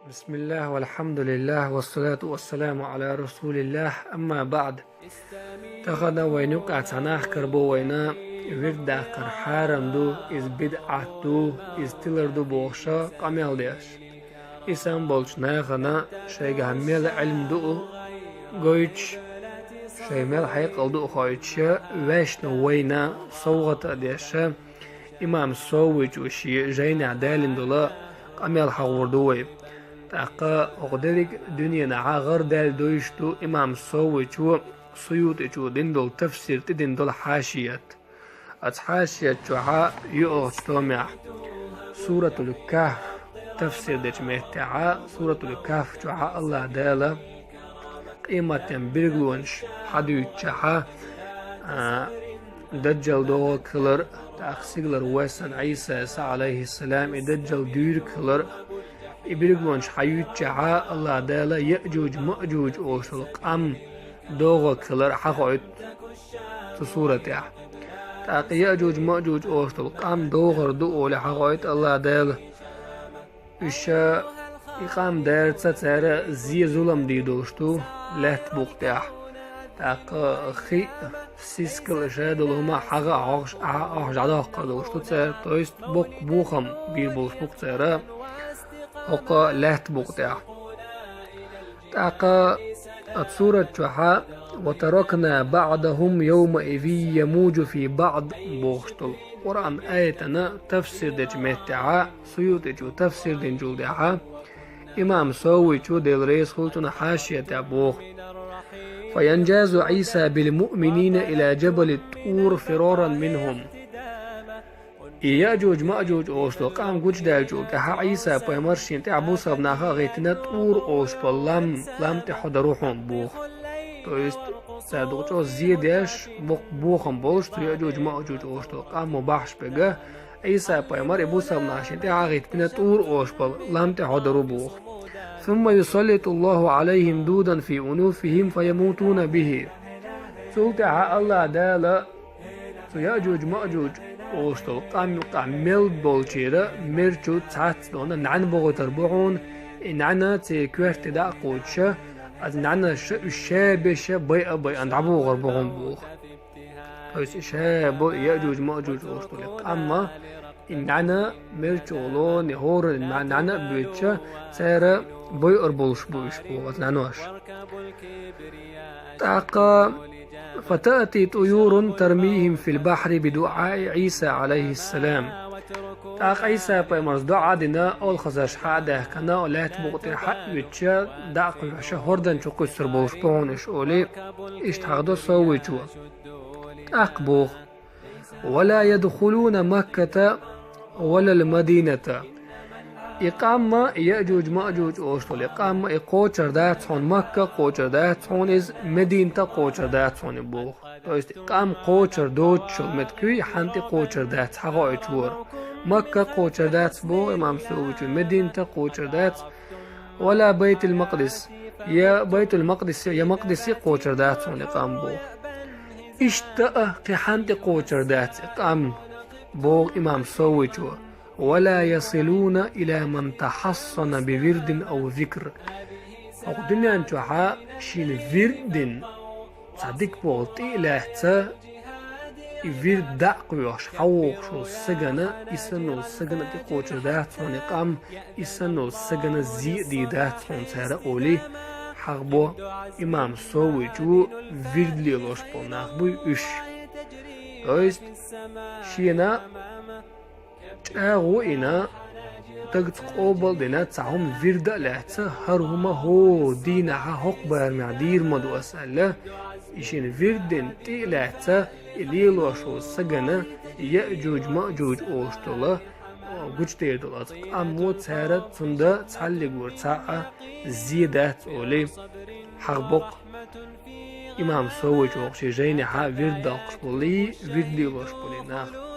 بسم الله والحمد لله والصلاة والسلام على رسول الله أما بعد تخذ وينك أتناح كربو وينا وردا كرحارم دو إز بدعة دو إز تلر دو بوخشا قامل ديش إسان بولش ناخنا شيء عمل علم دو قويتش شيء مل حيقل دو خايتش ويش نوينا صوغة ديش إمام صويج وشي جين عدالين دولا قامل حور دوي تاقا أقدرك دنيا نعا غر دال دويشتو إمام صويجو سيوتجو دندل تفسير تدندل حاشية حاشية جوعا يؤغستومع سورة الكهف تفسير دجميتعا سورة الكهف جوعا الله دالا قيمة برغلونش حدو يتشحا دجل دو كلر تأخسيقلر ويسن عيسى عليه السلام دجل دير كلر إبرغلونش حيوتشحا الله دالا يأجوج مأجوج أوشل قام دوغا كلر حقوت سورة تاقي يأجوج مأجوج أوشل قام دوغر دو أولي حقوت الله دالا إشا إقام دار تسارة زي ظلم دي دوشتو لات بوقتاح تاقا خي سيسكل شادو لهما حقا عاش عداقا دوشتو تسارة تويست بوخم بير بوش بوق تسارة حقا لات بوقتاح تاقا السورة جوحا وتركنا بعضهم يومئذ يموج في بعض بوشتو قرآن آيتنا تفسير دجمتعا سيوتجو تفسير دنجول دعا إمام سويتشو ديل ريس خلتنا حاشية بوخ فينجاز عيسى بالمؤمنين إلى جبل الطور فرارا منهم يأجوج مأجوج أوشتو قام جوج دالجو كها عيسى بيمرشين تعبو صبناها غيتنا طور أوشتو لم تحضروهم بوخ تويست صادقو زيدش بوخم بولشتو يأجوج مأجوج أوشتو قام مباحش بقى عيسى بيمر إبو صبناشين تعاغيت بنا طور أوشتو لم تحضروا بوخ ثم يسلط الله عليهم دودا في أنوفهم فيموتون به سلطة الله دالا يأجوج مأجوج أوشتو قام مل بولشيرا مرشو تسات دونا نعن بغتر بغون نعنا تكوهت دا قوتشا از نعنا الشابشة بي اندعبو غربغون بوخ بس شاب يأجوج مأجوج أوشتو أما نعنا مرشولو نهور نعنا بيتشا سارة بي أربولش بوش بوغ نعنوش تاقا فتأتي طيور ترميهم في البحر بدعاء عيسى عليه السلام تاق عيسى بيمرز دعا دينا أول خزاش حاده كنا أولات بغطي حق يتشا داق يحشا هردن شو كسر بوش بوغن إش أولي إش تاقدو سوي جوا تاق بوغ ولا يدخلون مكة ولا المدينة إقامة يأجوج مأجوج أوشتول إقامة إقوشر داتون مكة قوشر داتون إز مدينة قوشر داتون بوخ تويست إقام قوشر دوتشل متكوي حانتي قوشر دات حقا إتور مكة قوشر دات بو إمام سويتو مدينة قوشر دات ولا بيت المقدس يا بيت المقدس يا مقدسي قوشر داتون إقام بوخ اشتأ قحانتي قوشر دات إقام بوغ إمام سويتو ولا يصلون إلى من تحصن بورد أو ذكر أو دنيا انتوحا شين ورد صدق بولتي لهتا ورد داقوش حووش السجنة إسانو السجنة دي قوشر داتون إقام إسانو السجنة زي داتون سارة أولي حقبو إمام سويجو ورد ليلوش بولناق بوي إش تويست شينا تاغو إنا تقت قوبل دينا تسعهم فيردا لحتى هرهما هو دينا حق بارمع دير مدو أسألة إشين فيردين تي لحتى إليل وشو السجنة يأجوج مأجوج أوشتولا قوش تيردولا أمو تسارة تندا تسالي قورتاعة زيادات أولي حقبق إمام سويج وقشي جيني حا فيردا قشبولي فيردي وشبولي ناخ